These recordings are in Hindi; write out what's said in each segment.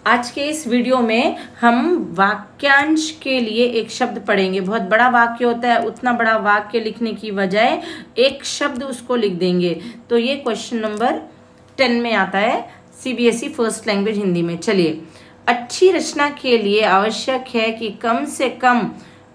आज के इस वीडियो में हम वाक्यांश के लिए एक शब्द पढ़ेंगे। बहुत बड़ा वाक्य होता है, उतना बड़ा वाक्य लिखने की बजाय एक शब्द उसको लिख देंगे। तो ये क्वेश्चन नंबर 10 में आता है, सीबीएसई फर्स्ट लैंग्वेज हिंदी में। चलिए, अच्छी रचना के लिए आवश्यक है कि कम से कम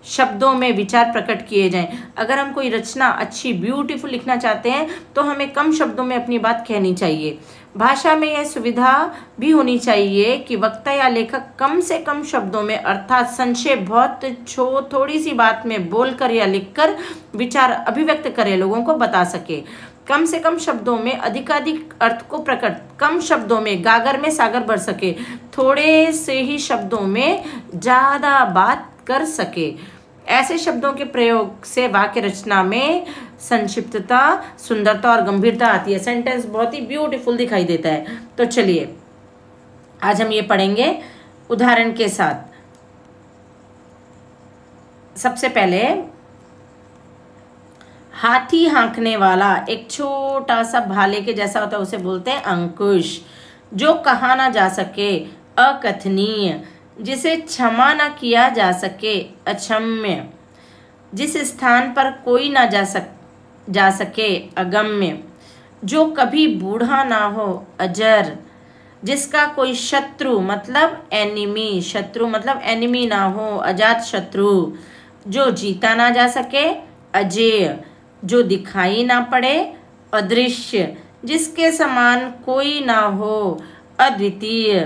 शब्दों में विचार प्रकट किए जाएं। अगर हम कोई रचना अच्छी ब्यूटीफुल लिखना चाहते हैं तो हमें कम शब्दों में अपनी बात कहनी चाहिए। भाषा में यह सुविधा भी होनी चाहिए कि वक्ता या लेखक कम से कम शब्दों में अर्थात संक्षेप बहुत थोड़ी सी बात में बोलकर या लिखकर विचार अभिव्यक्त करे, लोगों को बता सके। कम से कम शब्दों में अधिकाधिक अर्थ को प्रकट, कम शब्दों में गागर में सागर भर सके, थोड़े से ही शब्दों में ज्यादा बात कर सके। ऐसे शब्दों के प्रयोग से वाक्य रचना में संक्षिप्तता, सुंदरता और गंभीरता आती है। सेंटेंस बहुत ही ब्यूटीफुल दिखाई देता है। तो चलिए, आज हम ये पढ़ेंगे उदाहरण के साथ। सबसे पहले, हाथी हाँकने वाला एक छोटा सा भाले के जैसा होता है, उसे बोलते हैं अंकुश। जो कहा ना जा सके, अकथनीय। जिसे क्षमा न किया जा सके, अक्षम्य। जिस स्थान पर कोई ना जा सके, अगम्य। जो कभी बूढ़ा ना हो, अजर। जिसका कोई शत्रु मतलब एनिमी, शत्रु मतलब एनिमी ना हो, अजात शत्रु। जो जीता ना जा सके, अजेय। जो दिखाई ना पड़े, अदृश्य। जिसके समान कोई ना हो, अद्वितीय।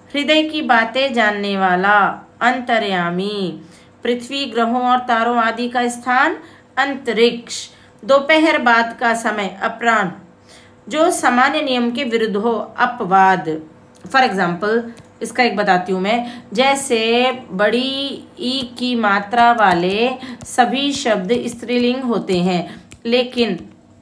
हृदय की बातें जानने वाला, अंतर्यामी। पृथ्वी, ग्रहों और तारों आदि का स्थान, अंतरिक्ष। दोपहर बाद का समय, अपराह्न। जो सामान्य नियम के विरुद्ध हो, अपवाद। फॉर एग्जाम्पल, इसका एक बताती हूँ मैं। जैसे बड़ी ई की मात्रा वाले सभी शब्द स्त्रीलिंग होते हैं, लेकिन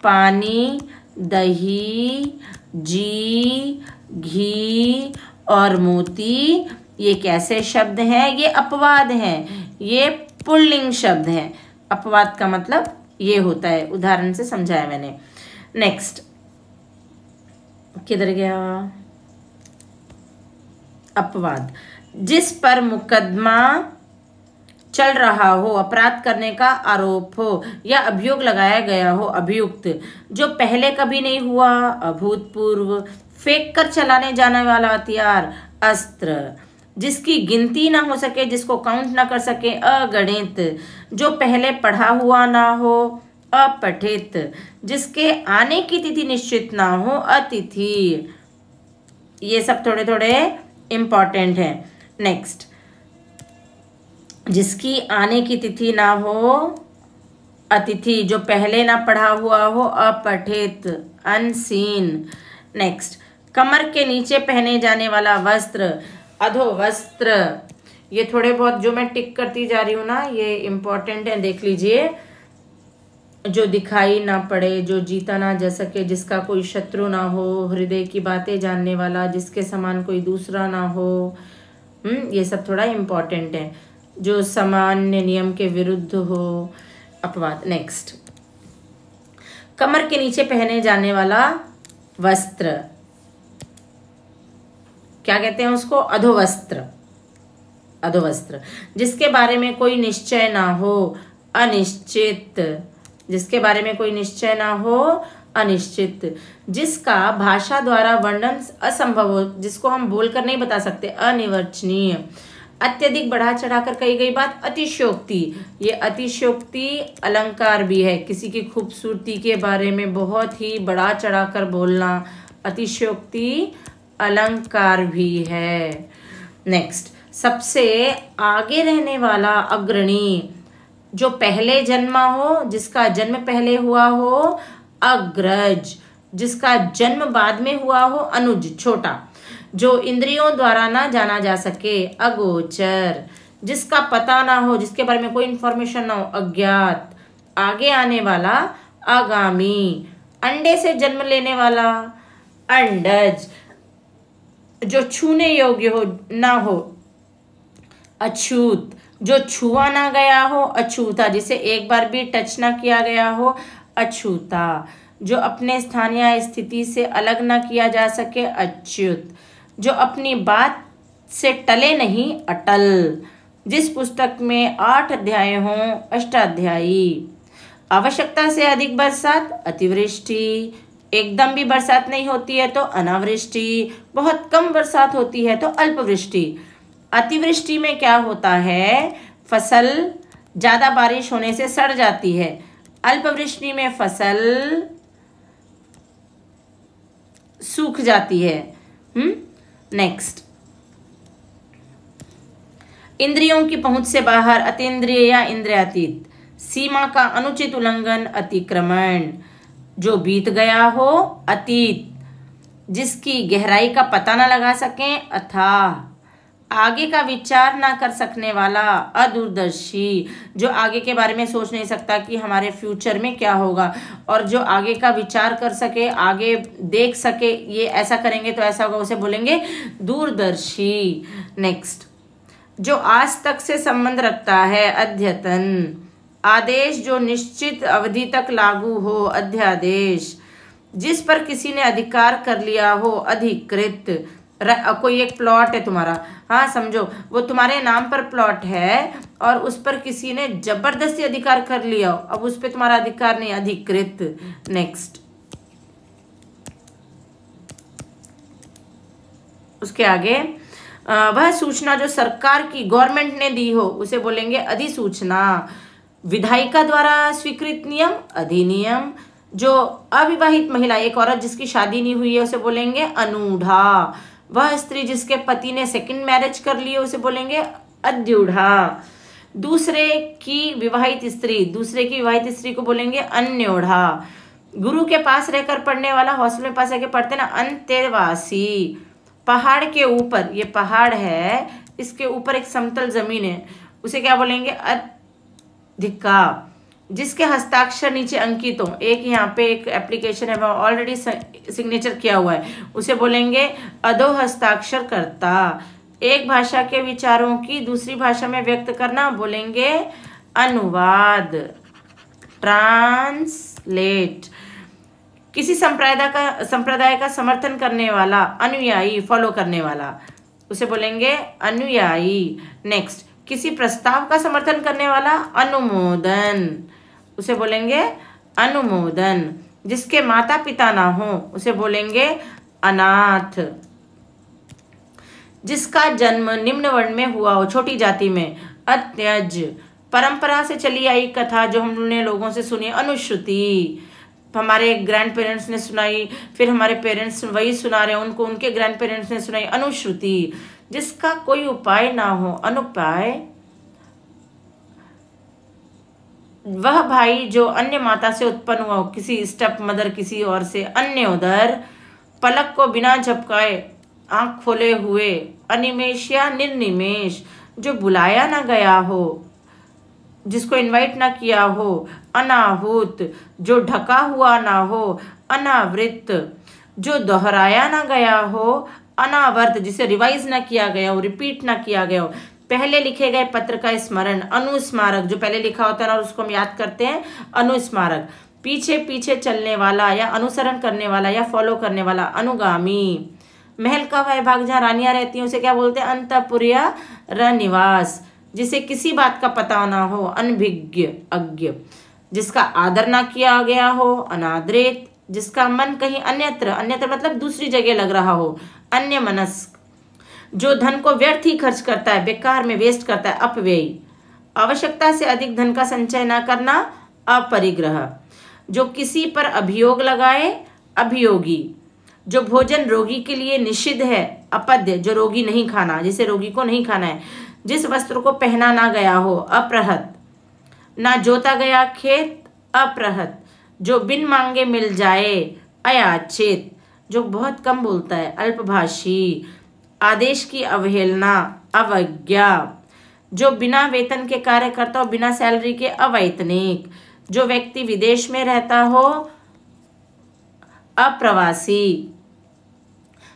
पानी, दही, जी, घी और मोती ये कैसे शब्द हैं? ये अपवाद हैं, ये पुल्लिंग शब्द हैं। अपवाद का मतलब ये होता है, उदाहरण से समझाया मैंने। नेक्स्ट, किधर गया? अपवाद, जिस पर मुकदमा चल रहा हो, अपराध करने का आरोप हो या अभियोग लगाया गया हो, अभियुक्त। जो पहले कभी नहीं हुआ, अभूतपूर्व। फेंक कर चलाने जाने वाला हथियार, अस्त्र। जिसकी गिनती ना हो सके, जिसको काउंट ना कर सके, अगणित। जो पहले पढ़ा हुआ ना हो, अपठित। जिसके आने की तिथि निश्चित ना हो, अतिथि। ये सब थोड़े थोड़े इंपॉर्टेंट हैं। नेक्स्ट, जिसकी आने की तिथि ना हो, अतिथि। जो पहले ना पढ़ा हुआ हो, अपठित, अनसीन। नेक्स्ट, कमर के नीचे पहने जाने वाला वस्त्र, अधोवस्त्र। ये थोड़े बहुत जो मैं टिक करती जा रही हूँ ना, ये इम्पोर्टेंट है, देख लीजिए। जो दिखाई ना पड़े, जो जीता ना जा सके, जिसका कोई शत्रु ना हो, हृदय की बातें जानने वाला, जिसके समान कोई दूसरा ना हो। ये सब थोड़ा इम्पोर्टेंट है। जो सामान्य नियम के विरुद्ध हो, अपवाद। नेक्स्ट, कमर के नीचे पहने जाने वाला वस्त्र, क्या कहते हैं उसको? अधोवस्त्र, अधोवस्त्र। जिसके बारे में कोई निश्चय ना हो, अनिश्चित। जिसके बारे में कोई निश्चय ना हो, अनिश्चित। जिसका भाषा द्वारा वर्णन असंभव हो, जिसको हम बोलकर नहीं बता सकते, अनिर्वचनीय। अत्यधिक बढ़ा चढ़ाकर कही गई बात, अतिशयोक्ति। ये अतिशयोक्ति अलंकार भी है, किसी की खूबसूरती के बारे में बहुत ही बढ़ा चढ़ाकर बोलना, अतिशयोक्ति अलंकार भी है। नेक्स्ट, सबसे आगे रहने वाला, अग्रणी। जो पहले जन्मा हो, जिसका जन्म पहले हुआ हो, अग्रज। जिसका जन्म बाद में हुआ हो, अनुज, छोटा। जो इंद्रियों द्वारा ना जाना जा सके, अगोचर। जिसका पता ना हो, जिसके बारे में कोई इंफॉर्मेशन ना हो, अज्ञात। आगे आने वाला, आगामी। अंडे से जन्म लेने वाला, अंडज। जो छूने योग्य हो ना हो, अछूत। जो छुआ ना गया हो, अछूता। जिसे एक बार भी टच ना किया गया हो, अछूता। जो अपने स्थान या स्थिति से अलग ना किया जा सके, अच्युत। जो अपनी बात से टले नहीं अटल। जिस पुस्तक में 8 अध्याय हों अष्टाध्यायी। आवश्यकता से अधिक बरसात अतिवृष्टि। एकदम भी बरसात नहीं होती है तो अनावृष्टि। बहुत कम बरसात होती है तो अल्पवृष्टि। अतिवृष्टि में क्या होता है, फसल ज्यादा बारिश होने से सड़ जाती है। अल्पवृष्टि में फसल सूख जाती है। नेक्स्ट, इंद्रियों की पहुंच से बाहर अतीन्द्रिय या इंद्रियातीत। सीमा का अनुचित उल्लंघन अतिक्रमण। जो बीत गया हो अतीत, जिसकी गहराई का पता ना लगा सकें अथाह। आगे का विचार ना कर सकने वाला अदूरदर्शी। जो आगे के बारे में सोच नहीं सकता कि हमारे फ्यूचर में क्या होगा, और जो आगे का विचार कर सके, आगे देख सके, ये ऐसा करेंगे तो ऐसा होगा, उसे बोलेंगे दूरदर्शी। नेक्स्ट, जो आज तक से संबंध रखता है अद्यतन। आदेश जो निश्चित अवधि तक लागू हो अध्यादेश। जिस पर किसी ने अधिकार कर लिया हो अधिकृत। कोई एक प्लॉट है तुम्हारा, हाँ समझो वो तुम्हारे नाम पर प्लॉट है और उस पर किसी ने जबरदस्ती अधिकार कर लिया, अब उस पर तुम्हारा अधिकार नहीं, अधिकृत। नेक्स्ट, उसके आगे वह सूचना जो सरकार की गवर्नमेंट ने दी हो उसे बोलेंगे अधिसूचना। विधायिका द्वारा स्वीकृत नियम अधिनियम। जो अविवाहित महिला, एक औरत जिसकी शादी नहीं हुई है, उसे बोलेंगे अनूढ़ा। वह स्त्री जिसके पति ने सेकंड मैरिज कर ली है उसे बोलेंगे अद्यूढ़ा। दूसरे की विवाहित स्त्री को बोलेंगे अन्योढ़ा। गुरु के पास रहकर पढ़ने वाला, हॉस्टल में पास रहकर पढ़ते ना, अंत्यवासी। पहाड़ के ऊपर, ये पहाड़ है, इसके ऊपर एक समतल जमीन है, उसे क्या बोलेंगे अधिका। जिसके हस्ताक्षर नीचे अंकित हो, एक यहाँ पे एक एप्लीकेशन है, वह ऑलरेडी सिग्नेचर किया हुआ है, उसे बोलेंगे अधो हस्ताक्षर करता। एक भाषा के विचारों की दूसरी भाषा में व्यक्त करना बोलेंगे अनुवाद, ट्रांसलेट। किसी संप्रदाय का समर्थन करने वाला अनुयायी, फॉलो करने वाला, उसे बोलेंगे अनुयायी। नेक्स्ट, किसी प्रस्ताव का समर्थन करने वाला अनुमोदन, उसे बोलेंगे अनुमोदन। जिसके माता पिता ना हो उसे बोलेंगे अनाथ। जिसका जन्म निम्न वर्ण में हुआ हो, छोटी जाति में, अत्यज। परंपरा से चली आई कथा जो हमने लोगों से सुनी, अनुश्रुति। हमारे ग्रैंड पेरेंट्स ने सुनाई, फिर हमारे पेरेंट्स वही सुना रहे हैं उनको, उनके ग्रैंड पेरेंट्स ने सुनाई, अनुश्रुति। जिसका कोई उपाय ना हो, अनुपाय। वह भाई जो अन्य माता से उत्पन्न हुआ हो, किसी स्टेप मदर किसी और से, अन्य उदर। पलक को बिना झपकाए आंख खोले हुए, अनिमेष या निर्निमेष। जो बुलाया ना गया हो, जिसको इनवाइट ना किया हो, अनाहुत। जो ढका हुआ ना हो, अनावृत। जो दोहराया ना गया हो, अनावर्त। जिसे रिवाइज ना किया गया हो, रिपीट ना किया गया हो। पहले लिखे गए पत्र का स्मरण, अनुस्मारक। जो पहले लिखा होता है ना उसको हम याद करते हैं, अनुस्मारक। पीछे पीछे चलने वाला या अनुसरण करने वाला या फॉलो करने वाला, अनुगामी। महल का वह भाग जहाँ रानियां रहती हैं उसे क्या बोलते हैं, अंतःपुरिया रनिवास। जिसे किसी बात का पता ना हो, अनभिज्ञ, अज्ञ। जिसका आदर ना किया गया हो, अनादरित। जिसका मन कहीं अन्यत्र मतलब दूसरी जगह लग रहा हो, अन्य मनस्क। जो धन को व्यर्थ ही खर्च करता है, बेकार में वेस्ट करता है, अपव्ययी। आवश्यकता से अधिक धन का संचय न करना, अपरिग्रह। जो किसी पर अभियोग लगाए, अभियोगी। जो भोजन रोगी के लिए निषिद्ध है, अपद्य। जो रोगी नहीं खाना, जिसे रोगी को नहीं खाना है। जिस वस्त्र को पहना ना गया हो, अपरहत। ना जोता गया खेत, अपरहत। जो बिन मांगे मिल जाए, अयाचित। जो बहुत कम बोलता है, अल्पभाषी। आदेश की अवहेलना, अवज्ञा। जो बिना वेतन के कार्य करता हो, बिना सैलरी के, अवैतनिक। जो व्यक्ति विदेश में रहता हो, अप्रवासी।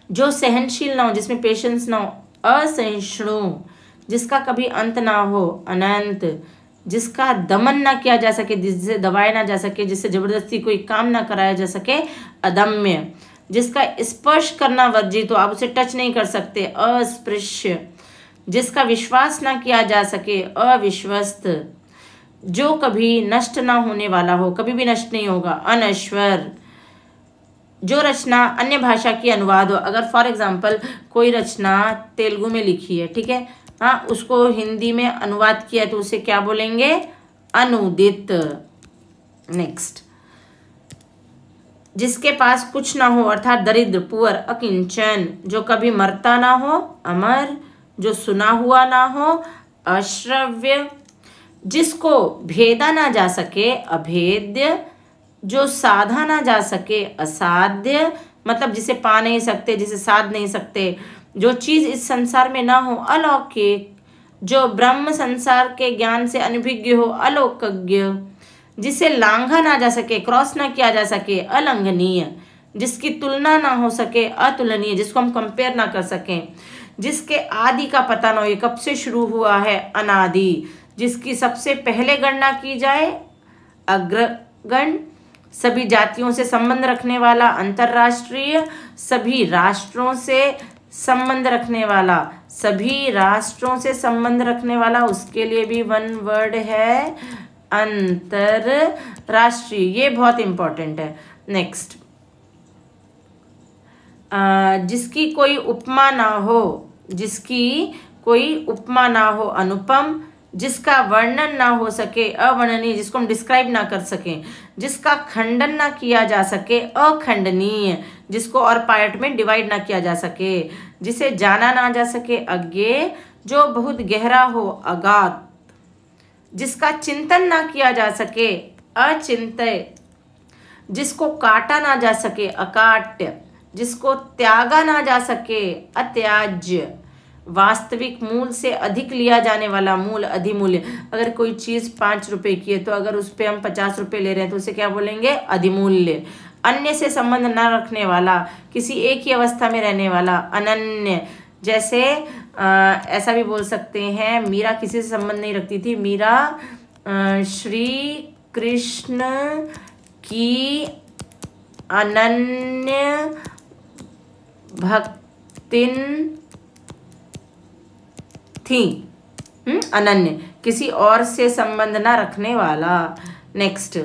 जो सहनशील ना हो, जिसमें पेशेंस ना हो, असहिष्णु। जिसका कभी अंत ना हो, अनंत। जिसका दमन ना किया जा सके, जिससे दबाया ना जा सके, जिससे जबरदस्ती कोई काम ना कराया जा सके, अदम्य। जिसका स्पर्श करना वर्जित हो, आप उसे टच नहीं कर सकते, अस्पृश्य। जिसका विश्वास ना किया जा सके, अविश्वस्त। जो कभी नष्ट ना होने वाला हो, कभी भी नष्ट नहीं होगा, अनश्वर। जो रचना अन्य भाषा की अनुवाद हो, अगर फॉर एग्जाम्पल कोई रचना तेलुगु में लिखी है, ठीक है, हाँ, उसको हिंदी में अनुवाद किया है तो उसे क्या बोलेंगे, अनुदित। नेक्स्ट, जिसके पास कुछ ना हो अर्थात दरिद्र, पुअर, अकिंचन। जो कभी मरता ना हो, अमर। जो सुना हुआ ना हो, अश्रव्य। जिसको भेदा ना जा सके, अभेद्य। जो साधा ना जा सके, असाध्य, मतलब जिसे पा नहीं सकते, जिसे साध नहीं सकते। जो चीज इस संसार में ना हो, अलौकिक। जो ब्रह्म संसार के ज्ञान से अनभिज्ञ हो, अलौकिज्ञ। जिसे लांघा ना जा सके, क्रॉस ना किया जा सके, अलंघनीय। जिसकी तुलना ना हो सके, अतुलनीय, जिसको हम कंपेयर ना कर सकें। जिसके आदि का पता ना हो, ये कब से शुरू हुआ है, अनादि। जिसकी सबसे पहले गणना की जाए, अग्रगण। सभी जातियों से संबंध रखने वाला, अंतरराष्ट्रीय। सभी राष्ट्रों से संबंध रखने वाला, सभी राष्ट्रों से संबंध रखने वाला, उसके लिए भी वन वर्ड है, अंतरराष्ट्रीय। ये बहुत इंपॉर्टेंट है। नेक्स्ट, जिसकी कोई उपमा ना हो, जिसकी कोई उपमा ना हो, अनुपम। जिसका वर्णन ना हो सके, अवर्णनीय, जिसको हम डिस्क्राइब ना कर सकें। जिसका खंडन ना किया जा सके, अखंडनीय, जिसको और पार्ट में डिवाइड ना किया जा सके। जिसे जाना ना जा सके, अज्ञेय। जो बहुत गहरा हो, अगाध। जिसका चिंतन ना किया जा सके, अचिंत्य। जिसको काटा ना जा सके, अकाट्य। जिसको त्यागा ना जा सके, अत्याज्य। वास्तविक मूल से अधिक लिया जाने वाला, मूल, अधिमूल्य। अगर कोई चीज 5 रुपए की है तो अगर उस पर हम 50 रुपए ले रहे हैं तो उसे क्या बोलेंगे, अधिमूल्य। अन्य से संबंध न रखने वाला, किसी एक ही अवस्था में रहने वाला, अनन्य। जैसे ऐसा भी बोल सकते हैं, मीरा किसी से संबंध नहीं रखती थी, मीरा श्री कृष्ण की अनन्य भक्तिन थी। अनन्य, किसी और से संबंध ना रखने वाला। नेक्स्ट,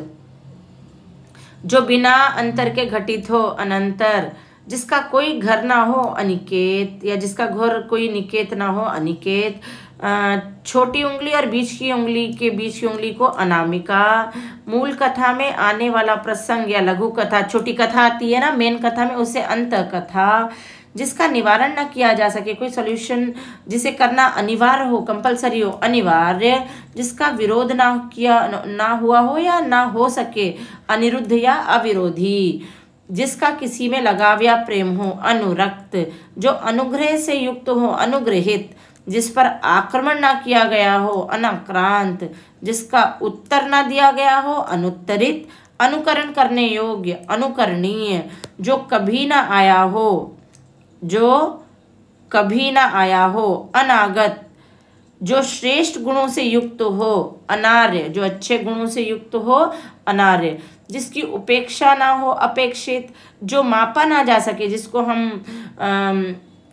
जो बिना अंतर के घटित हो, अनंतर। जिसका कोई घर ना हो, अनिकेत, या जिसका घर कोई निकेत ना हो, अनिकेत। छोटी उंगली और बीच की उंगली के बीच की उंगली को अनामिका। मूल कथा में आने वाला प्रसंग या लघु कथा, छोटी कथा आती है ना मेन कथा में, उसे अंत कथा। जिसका निवारण ना किया जा सके, कोई सॉल्यूशन जिसे करना अनिवार्य हो, कंपलसरी हो, अनिवार्य। जिसका विरोध ना हुआ हो या ना हो सके, अनिरुद्ध या अविरोधी। जिसका किसी में लगाव या प्रेम हो, अनुरक्त। जो अनुग्रह से युक्त हो, अनुग्रहित। जिस पर आक्रमण ना किया गया हो, अनाक्रांत। जिसका उत्तर ना दिया गया हो, अनुत्तरित। अनुकरण करने योग्य, अनुकरणीय। जो कभी ना आया हो, जो कभी ना आया हो, अनागत। जो श्रेष्ठ गुणों से युक्त हो, अनार्य। जो अच्छे गुणों से युक्त हो, अनार्य। जिसकी उपेक्षा ना हो, अपेक्षित। जो मापा ना जा सके, जिसको हम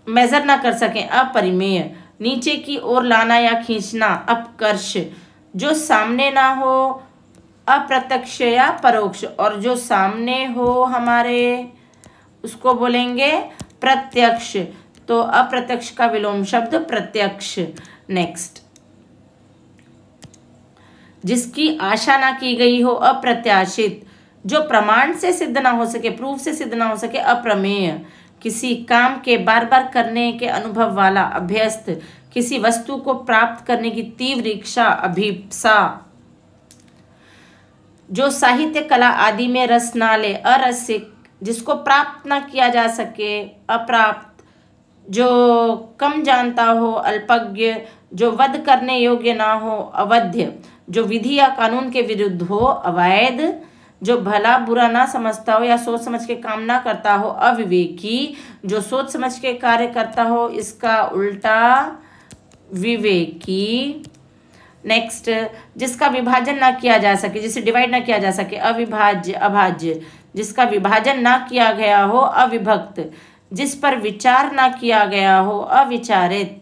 मेजर ना कर सकें, अपरिमेय। नीचे की ओर लाना या खींचना, अपकर्ष। जो सामने ना हो, अप्रत्यक्ष या परोक्ष। और जो सामने हो हमारे, उसको बोलेंगे प्रत्यक्ष। तो अप्रत्यक्ष का विलोम शब्द प्रत्यक्ष। नेक्स्ट, जिसकी आशा ना की गई हो, अप्रत्याशित। जो प्रमाण से सिद्ध ना हो सके, प्रूफ से सिद्ध ना हो सके, अप्रमेय। किसी काम के बार बार करने के अनुभव वाला, अभ्यस्त। किसी वस्तु को प्राप्त करने की तीव्र इच्छा, अभिप्सा। जो साहित्य कला आदि में रस ना ले, अरसिक। जिसको प्राप्त ना किया जा सके, अप्राप्त। जो कम जानता हो, अल्पज्ञ। जो वध करने योग्य ना हो, अवध्य। जो विधि या कानून के विरुद्ध हो, अवैध। जो भला बुरा ना समझता हो या सोच समझ के काम ना करता हो, अविवेकी। जो सोच समझ के कार्य करता हो, इसका उल्टा विवेकी। नेक्स्ट, जिसका विभाजन ना किया जा सके, जिसे डिवाइड ना किया जा सके, अविभाज्य, अभाज्य। जिसका विभाजन ना किया गया हो अविभक्त, जिस पर विचार ना किया गया हो अविचारित,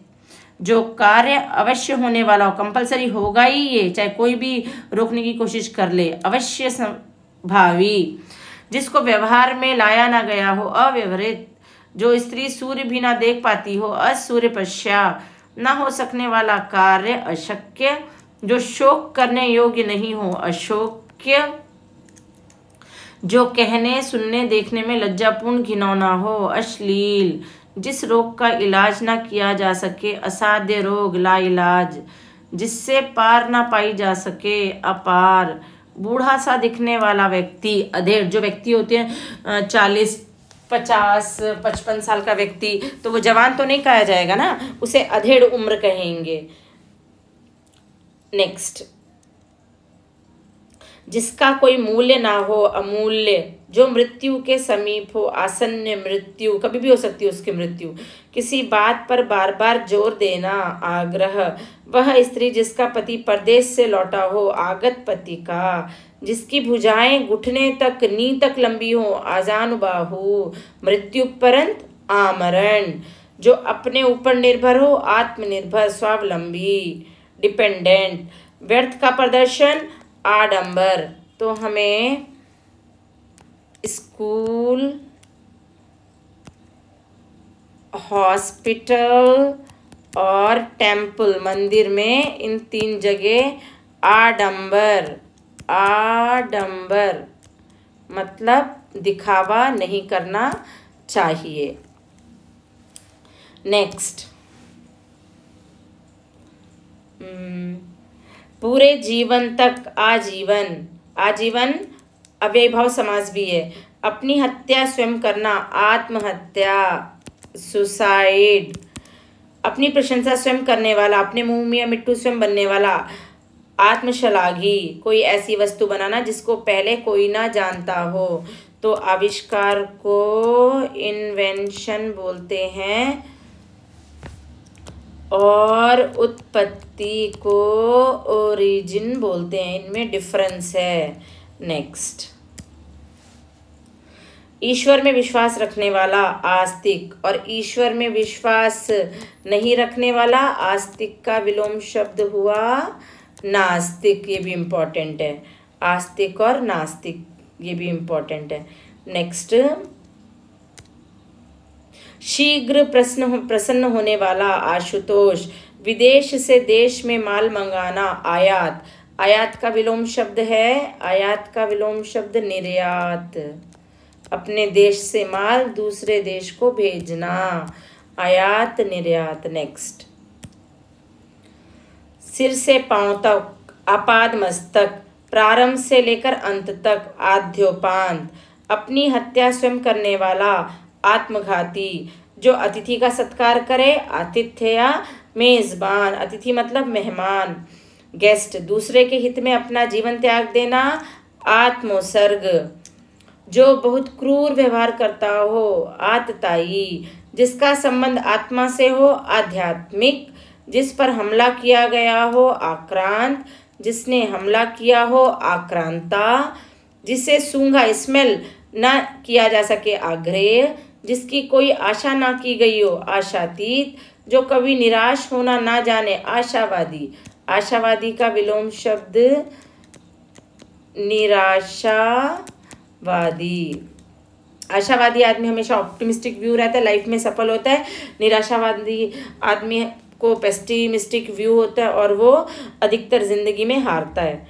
जो कार्य अवश्य होने वाला हो, कंपलसरी होगा ही ये, चाहे कोई भी रोकने की कोशिश कर ले, अवश्य भावी, जिसको व्यवहार में लाया ना गया हो अव्यवहित, जो स्त्री सूर्य भी ना देख पाती हो असूर्यपश्या, ना हो सकने वाला कार्य अशक्य, जो शोक करने योग्य नहीं हो अशोक्य, जो कहने सुनने देखने में लज्जापूर्ण घिनौना हो अश्लील, जिस रोग का इलाज ना किया जा सके असाध्य रोग लाइलाज, जिससे पार ना पाई जा सके अपार, बूढ़ा सा दिखने वाला व्यक्ति अधेड़, जो व्यक्ति होते हैं 40 50 55 साल का व्यक्ति, तो वो जवान तो नहीं कहा जाएगा ना, उसे अधेड़ उम्र कहेंगे। नेक्स्ट, जिसका कोई मूल्य ना हो अमूल्य, जो मृत्यु के समीप हो आसन्न मृत्यु, कभी भी हो सकती है उसकी मृत्यु, किसी बात पर बार बार जोर देना आग्रह, वह स्त्री जिसका पति परदेश से लौटा हो आगत पति का, जिसकी भुजाएं घुटने तक नी तक लंबी हो आजानुबाहु, मृत्यु परंत आमरण, जो अपने ऊपर निर्भर हो आत्मनिर्भर स्वावलंबी डिपेंडेंट, व्यर्थ का प्रदर्शन आडंबर। तो हमें स्कूल, हॉस्पिटल और टेम्पल, मंदिर में, इन 3 जगह आडंबर, आडंबर मतलब दिखावा नहीं करना चाहिए। नेक्स्ट, पूरे जीवन तक आजीवन, आजीवन अव्ययभाव समास भी है, अपनी हत्या स्वयं करना आत्महत्या सुसाइड, अपनी प्रशंसा स्वयं करने वाला, अपने मुंह में मिट्टू स्वयं बनने वाला आत्मशलाघी, कोई ऐसी वस्तु बनाना जिसको पहले कोई ना जानता हो, तो आविष्कार को इन्वेंशन बोलते हैं और उत्पत्ति को ओरिजिन बोलते हैं, इनमें डिफरेंस है। नेक्स्ट, ईश्वर में विश्वास रखने वाला आस्तिक और ईश्वर में विश्वास नहीं रखने वाला आस्तिक का विलोम शब्द हुआ नास्तिक, ये भी इम्पोर्टेंट है, आस्तिक और नास्तिक ये भी इम्पोर्टेंट है। नेक्स्ट, शीघ्र प्रसन्न होने वाला आशुतोष, विदेश से देश में माल मंगाना आयात, आयात का विलोम शब्द है, आयात का विलोम शब्द निर्यात, अपने देश से माल दूसरे देश को भेजना, आयात निर्यात। नेक्स्ट, सिर से पांव तक आपाद मस्तक, प्रारंभ से लेकर अंत तक आद्योपांत, अपनी हत्या स्वयं करने वाला आत्मघाती, जो अतिथि का सत्कार करे आतिथ्य मेजबान, अतिथि मतलब मेहमान, गेस्ट, दूसरे के हित में अपना जीवन त्याग देना आत्मोत्सर्ग, जो बहुत क्रूर व्यवहार करता हो आतताई, जिसका संबंध आत्मा से हो आध्यात्मिक, जिस पर हमला किया गया हो आक्रांत, जिसने हमला किया हो आक्रांता, जिसे सूंघा स्मेल न किया जा सके आग्रह, जिसकी कोई आशा ना की गई हो आशातीत, जो कभी निराश होना ना जाने आशावादी, आशावादी का विलोम शब्द निराशावादी, आशावादी आदमी हमेशा ऑप्टिमिस्टिक व्यू रहता है, लाइफ में सफल होता है, निराशावादी आदमी को पेसिमिस्टिक व्यू होता है और वो अधिकतर जिंदगी में हारता है।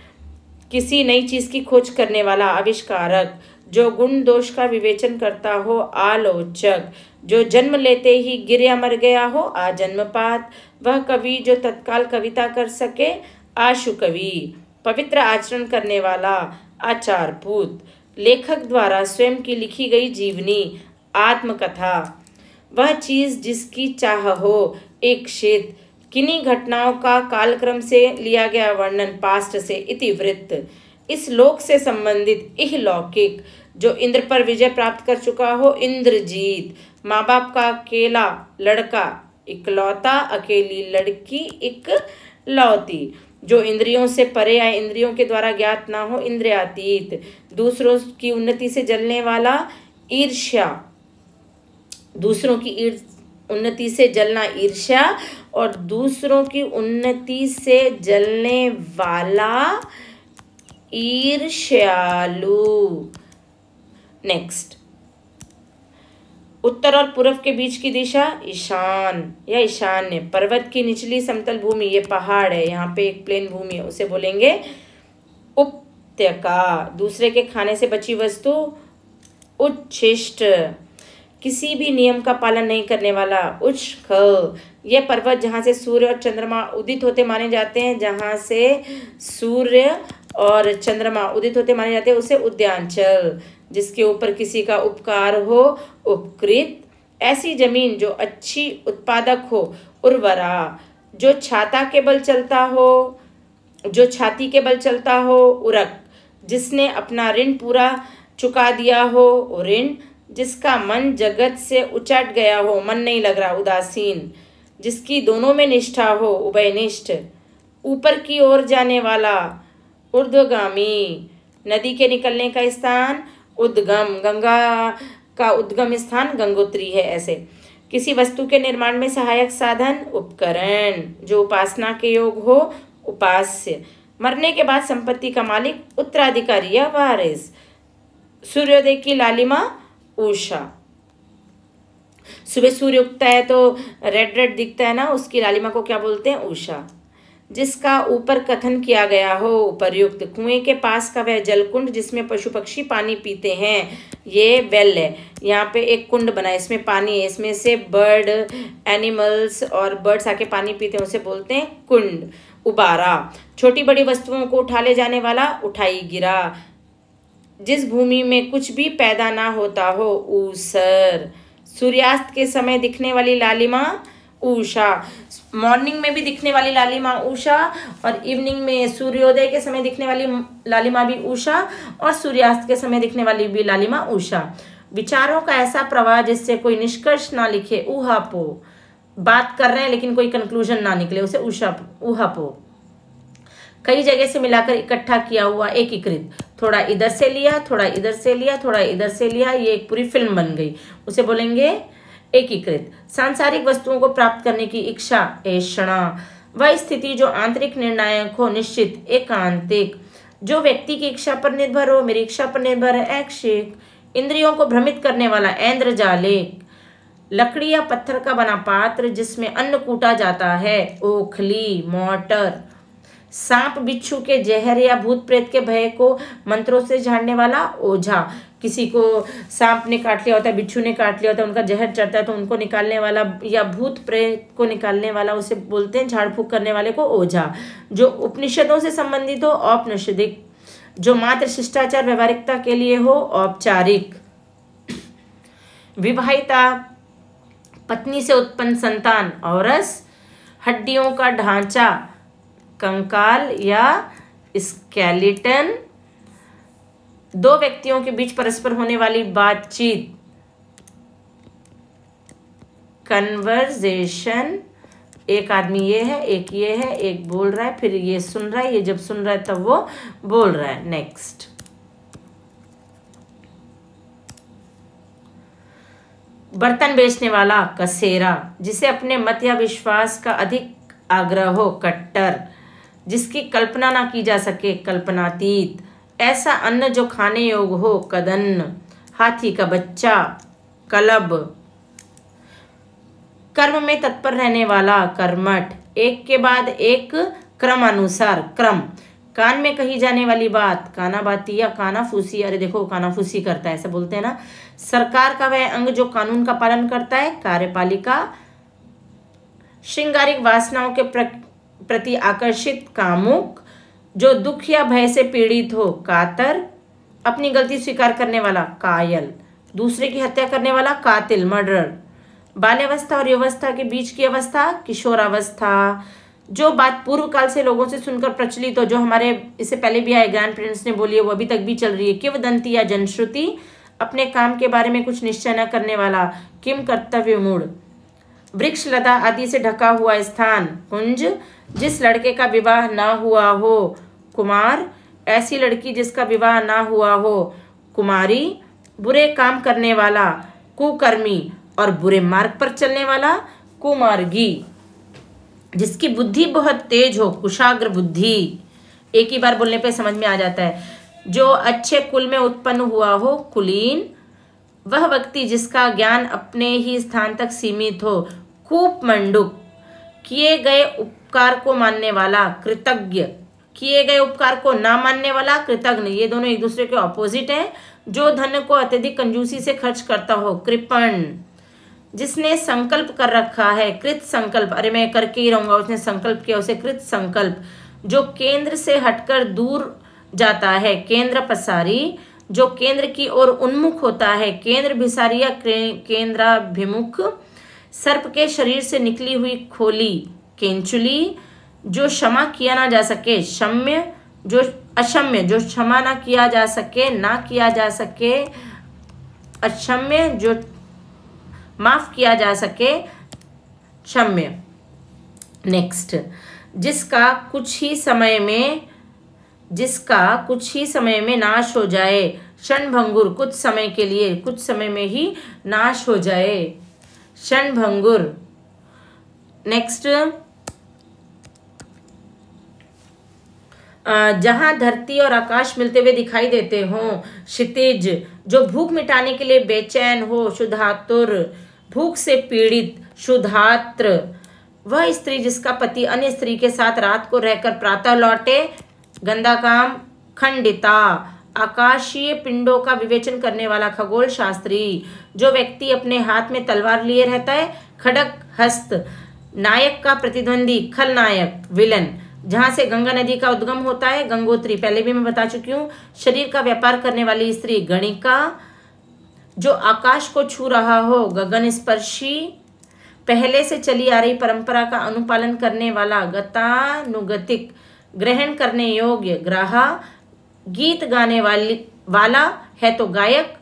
किसी नई चीज की खोज करने वाला आविष्कारक, जो गुण दोष का विवेचन करता हो आलोचक, जो जन्म लेते ही गिर या मर गया हो आजन्मपात, वह कवि जो तत्काल कविता कर सके आशु कवि, पवित्र आचरण करने वाला आचारपूत, लेखक द्वारा स्वयं की लिखी गई जीवनी आत्मकथा, वह चीज जिसकी चाह हो एक क्षेत्र, किन्हीं घटनाओं का कालक्रम से लिया गया वर्णन पास्ट से इतिवृत्त, इस लोक से संबंधित इहलौकिक, जो इंद्र पर विजय प्राप्त कर चुका हो इंद्रजीत, माँ बाप का अकेला लड़का इकलौता, अकेली लड़की इकलौती, जो इंद्रियों से परे या इंद्रियों के द्वारा ज्ञात ना हो इंद्रियातीत, दूसरों की उन्नति से जलने वाला ईर्ष्या, दूसरों की उन्नति से जलना ईर्ष्या, और दूसरों की उन्नति से जलने वाला ईर्ष्यालु। नेक्स्ट, उत्तर और पूर्व के बीच की दिशा ईशान या ईशान्य। पर्वत की निचली समतल भूमि, ये पहाड़ है, यहाँ पे एक प्लेन भूमि है, उसे बोलेंगे उपत्यका। दूसरे के खाने से बची वस्तु उच्छिष्ट। किसी भी नियम का पालन नहीं करने वाला उच्छृंखल। ये पर्वत जहाँ से सूर्य और चंद्रमा उदित होते माने जाते हैं, जहाँ से सूर्य और चंद्रमा उदित होते माने जाते हैं, उसे उद्यांचल। जिसके ऊपर किसी का उपकार हो उपकृत। ऐसी जमीन जो अच्छी उत्पादक हो उर्वरा। जो छाता के बल चलता हो, जो छाती के बल चलता हो उरक। जिसने अपना ऋण पूरा चुका दिया हो ऋण। जिसका मन जगत से उचट गया हो, मन नहीं लग रहा उदासीन। जिसकी दोनों में निष्ठा हो उभयनिष्ठ। ऊपर की ओर जाने वाला ऊर्ध्वगामी। नदी के निकलने का स्थान उद्गम, गंगा का उद्गम स्थान गंगोत्री है। ऐसे किसी वस्तु के निर्माण में सहायक साधन उपकरण। जो उपासना के योग हो उपास्य। मरने के बाद संपत्ति का मालिक उत्तराधिकारी या वारिस। सूर्योदय की लालिमा उषा। सुबह सूर्य उगता है तो रेड रेड दिखता है ना, उसकी लालिमा को क्या बोलते हैं? उषा। जिसका ऊपर कथन किया गया हो उपर्युक्त। कुएं के पास का वह जलकुंड जिसमें पशु पक्षी पानी पीते हैं, ये वेल है। यहाँ पे एक कुंड बना है, इसमें पानी है, इसमें से बर्ड एनिमल्स और बर्ड्स आके पानी पीते हैं, उसे बोलते हैं कुंड। उबारा। छोटी बड़ी वस्तुओं को उठा ले जाने वाला उठाई गिरा। जिस भूमि में कुछ भी पैदा ना होता हो ऊसर। सूर्यास्त के समय दिखने वाली लालिमा उषा। मॉर्निंग में भी दिखने वाली लालिमा उषा, और इवनिंग में सूर्योदय के समय दिखने वाली लालिमा भी उषा, और सूर्यास्त के समय दिखने वाली भी लालिमा उषा। विचारों का ऐसा प्रवाह जिससे कोई निष्कर्ष ना लिखे ऊहापो। बात कर रहे हैं लेकिन कोई कंक्लूजन ना निकले, उसे ऊहापो। कई जगह से मिलाकर इकट्ठा किया हुआ एकीकृत। थोड़ा इधर से लिया, थोड़ा इधर से लिया, थोड़ा इधर से लिया, ये एक पूरी फिल्म बन गई, उसे बोलेंगे एकीकृत। सांसारिक वस्तुओं को प्राप्त करने की इच्छा ऐषणा। वह स्थिति जो आंतरिक निर्णायक हो निश्चित एकांतिक। जो व्यक्ति की इच्छा पर निर्भर हो, मेरी इच्छा पर निर्भर है ऐक्षिक। इंद्रियों को भ्रमित करने वाला ऐन्द्रजालिक। लकड़ी या पत्थर का बना पात्र जिसमें अन्न कूटा जाता है ओखली मोटर। सांप बिच्छू के जहर या भूत प्रेत के भय को मंत्रों से झाड़ने वाला ओझा। किसी को सांप ने काट लिया होता है, बिच्छू ने काट लिया होता है, उनका जहर चढ़ता है तो उनको निकालने वाला या भूत प्रेत को निकालने वाला, उसे बोलते हैं झाड़ फूक करने वाले को ओझा। जो उपनिषदों से संबंधित हो औपनिषदिक। जो मात्र शिष्टाचार व्यवहारिकता के लिए हो औपचारिक। विवाहिता पत्नी से उत्पन्न संतान औरस। हड्डियों का ढांचा कंकाल या स्केलेटन। दो व्यक्तियों के बीच परस्पर होने वाली बातचीत कन्वर्सेशन। एक आदमी ये है, एक ये है, एक बोल रहा है, फिर ये सुन रहा है, ये जब सुन रहा है तब वो बोल रहा है। नेक्स्ट, बर्तन बेचने वाला कसेरा। जिसे अपने मत या विश्वास का अधिक आग्रह हो कट्टर। जिसकी कल्पना ना की जा सके कल्पनातीत। ऐसा अन्न जो खाने योग्य हो कदन्न। हाथी का बच्चा कलब। कर्म में तत्पर रहने वाला कर्मठ। एक के बाद एक क्रमानुसार क्रम। कान में कही जाने वाली बात कानाबाती या कानाफूसी। अरे देखो कानाफूसी करता है, ऐसा बोलते हैं ना। सरकार का वह अंग जो कानून का पालन करता है कार्यपालिका। श्रृंगारिक वासनाओं के प्रति आकर्षित कामुक। जो दुख या भय से पीड़ित हो कातर। अपनी गलती स्वीकार करने वाला कायल। दूसरे की हत्या करने वाला कातिल मर्डरर। बाल्यावस्था और युवावस्था के बीच की अवस्था किशोरावस्था। जो बात पूर्व काल से लोगों से सुनकर प्रचलित हो, जो हमारे इससे पहले भी आए ग्रैंड पेरेंट्स ने बोली है, वो अभी तक भी चल रही है। किंवदंती या जनश्रुति। अपने काम के बारे में कुछ निश्चय न करने वाला किम कर्तव्य मूढ़। वृक्ष लता आदि से ढका हुआ स्थान कुंज। जिस लड़के का विवाह ना हुआ हो कुमार। ऐसी लड़की जिसका विवाह ना हुआ हो, कुमारी, बुरे काम करने वाला, कुकर्मी और बुरे मार्ग पर चलने वाला, कुमार्गी, जिसकी बुद्धि बहुत तेज हो, कुशाग्र बुद्धि। एक ही बार बोलने पे समझ में आ जाता है। जो अच्छे कुल में उत्पन्न हुआ हो, कुलीन, वह व्यक्ति जिसका ज्ञान अपने ही स्थान तक सीमित हो, कूपमंडुक, किए गए उपकार को मानने वाला, कृतज्ञ, किए गए उपकार को ना मानने वाला, कृतज्ञ। ये दोनों एक दूसरे के ऑपोजिट हैं। जो धन को अत्यधिक कंजूसी से खर्च करता हो, कृपण, जिसने संकल्प कर रखा है, कृत संकल्प, अरे मैं करके ही रहूंगा, उसने संकल्प किया, उसे कृत संकल्प। जो केंद्र से हटकर दूर जाता है, केंद्र पसारी, जो केंद्र की ओर उन्मुख होता है, केंद्र भिसारी या केंद्राभिमुख। सर्प के शरीर से निकली हुई खोली, केंचुली, जो क्षमा किया ना जा सके, क्षम्य, जो अक्षम्य, जो क्षमा ना किया जा सके, अक्षम्य, जो माफ किया जा सके, क्षम्य। नेक्स्ट, जिसका कुछ ही समय में नाश हो जाए, क्षणभंगुर, कुछ समय के लिए, कुछ समय में ही नाश हो जाए, क्षणभंगुर। नेक्स्ट, जहां धरती और आकाश मिलते हुए दिखाई देते हों, क्षितिज, जो भूख मिटाने के लिए बेचैन हो, शुद्धातुर, भूख से पीड़ित, शुद्धात्र, वह स्त्री जिसका पति अन्य स्त्री के साथ रात को रहकर प्रातः लौटे, गंदा काम, खंडिता, आकाशीय पिंडों का विवेचन करने वाला, खगोल शास्त्री, जो व्यक्ति अपने हाथ में तलवार लिए रहता है, खड़ग हस्त, नायक का प्रतिद्वंदी, खलनायक, विलन, जहां से गंगा नदी का उद्गम होता है, गंगोत्री, पहले भी मैं बता चुकी हूँ। शरीर का व्यापार करने वाली स्त्री, गणिका, जो आकाश को छू रहा हो, गगन स्पर्शी, पहले से चली आ रही परंपरा का अनुपालन करने वाला, गतानुगतिक, ग्रहण करने योग्य, ग्राहा, गीत गाने वाला है तो गायक,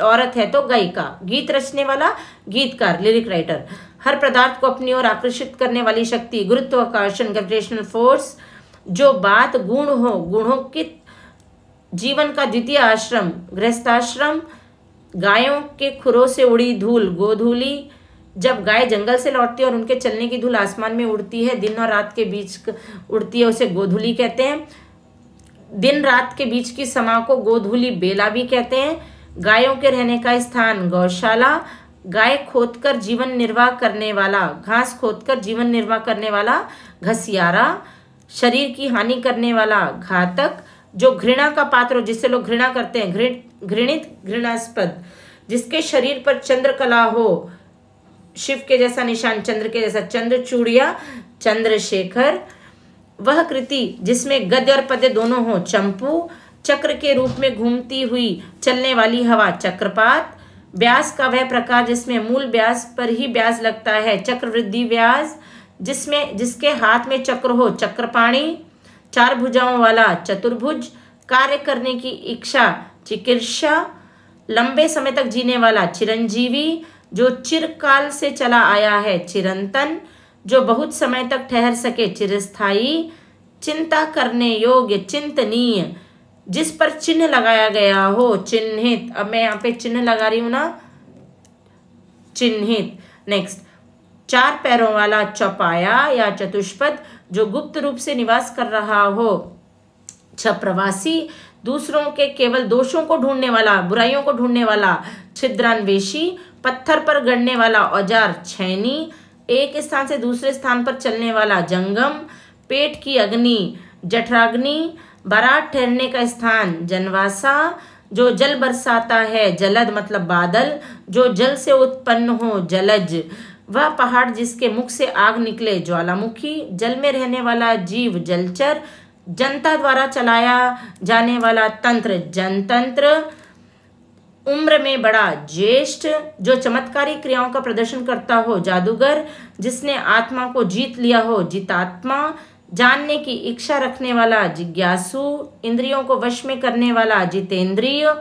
औरत है तो गायिका, गीत रचने वाला, गीतकार, लिरिक राइटर, हर पदार्थ को अपनी ओर आकर्षित करने वाली शक्ति, गुरुत्वाकर्षण, ग्रेविटेशनल फोर्स, जो बात गुण हो, गुणों की, जीवन का द्वितीय आश्रम, गृहस्थाश्रम, गायों के खुरों से उड़ी धूल, गोधूली, जब गाय जंगल से लौटती है और उनके चलने की धूल आसमान में उड़ती है, दिन और रात के बीच उड़ती है, उसे गोधूली कहते हैं। दिन रात के बीच की समा को गोधूली बेला भी कहते हैं। गायों के रहने का स्थान, गौशाला, गाय खोदकर जीवन निर्वाह करने वाला, घास खोदकर जीवन निर्वाह करने वाला, घसियारा, शरीर की हानि करने वाला, घातक, जो घृणा का पात्र हो, जिससे लोग घृणा करते हैं, घृणित, घृणास्पद, जिसके शरीर पर चंद्रकला हो, शिव के जैसा निशान, चंद्र के जैसा, चंद्रचूड़िया, चंद्रशेखर, वह कृति जिसमें गद्य और पद्य दोनों हो, चंपू, चक्र के रूप में घूमती हुई चलने वाली हवा, चक्रपात, व्यास का वह प्रकार जिसमें मूल व्यास पर ही व्यास लगता है, चक्रवृद्धि व्यास, जिसके हाथ में चक्र हो, चक्रपाणी, चार भुजाओं वाला, चतुर्भुज, कार्य करने की इच्छा, चिकित्सा, लंबे समय तक जीने वाला, चिरंजीवी, जो चिरकाल से चला आया है, चिरंतन, जो बहुत समय तक ठहर सके, चिरस्थायी, चिंता करने योग्य, चिंतनीय, जिस पर चिन्ह लगाया गया हो, चिन्हित, अब मैं यहाँ पे चिन्ह लगा रही हूं ना, चिन्हित। नेक्स्ट, चार पैरों वाला, चौपाया या चतुष्पद, जो गुप्त रूप से निवास कर रहा हो, छप्रवासी, दूसरों के केवल दोषों को ढूंढने वाला, बुराइयों को ढूंढने वाला, छिद्रान्वेषी, पत्थर पर गड़ने वाला औजार, छैनी, एक स्थान से दूसरे स्थान पर चलने वाला, जंगम, पेट की अग्नि, जठराग्नि, बारात ठहरने का स्थान, जनवासा, जो जल बरसाता है, जलद मतलब बादल, जो जल से उत्पन्न हो, जलज, वह पहाड़ जिसके मुख से आग निकले, ज्वालामुखी, जल में रहने वाला जीव, जलचर, जनता द्वारा चलाया जाने वाला तंत्र, जनतंत्र, उम्र में बड़ा, ज्येष्ठ, जो चमत्कारी क्रियाओं का प्रदर्शन करता हो, जादूगर, जिसने आत्मा को जीत लिया हो, जितात्मा, जानने की इच्छा रखने वाला, जिज्ञासु, इंद्रियों को वश में करने वाला, जितेंद्रिय,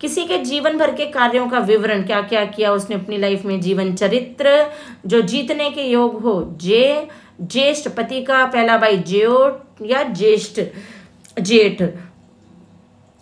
किसी के जीवन भर के कार्यों का विवरण, क्या क्या किया उसने अपनी लाइफ में, जीवन चरित्र, जो जीतने के योग हो, ज्येष्ठ, पति का पहला भाई, ज्योट या ज्येष्ठ, जेठ,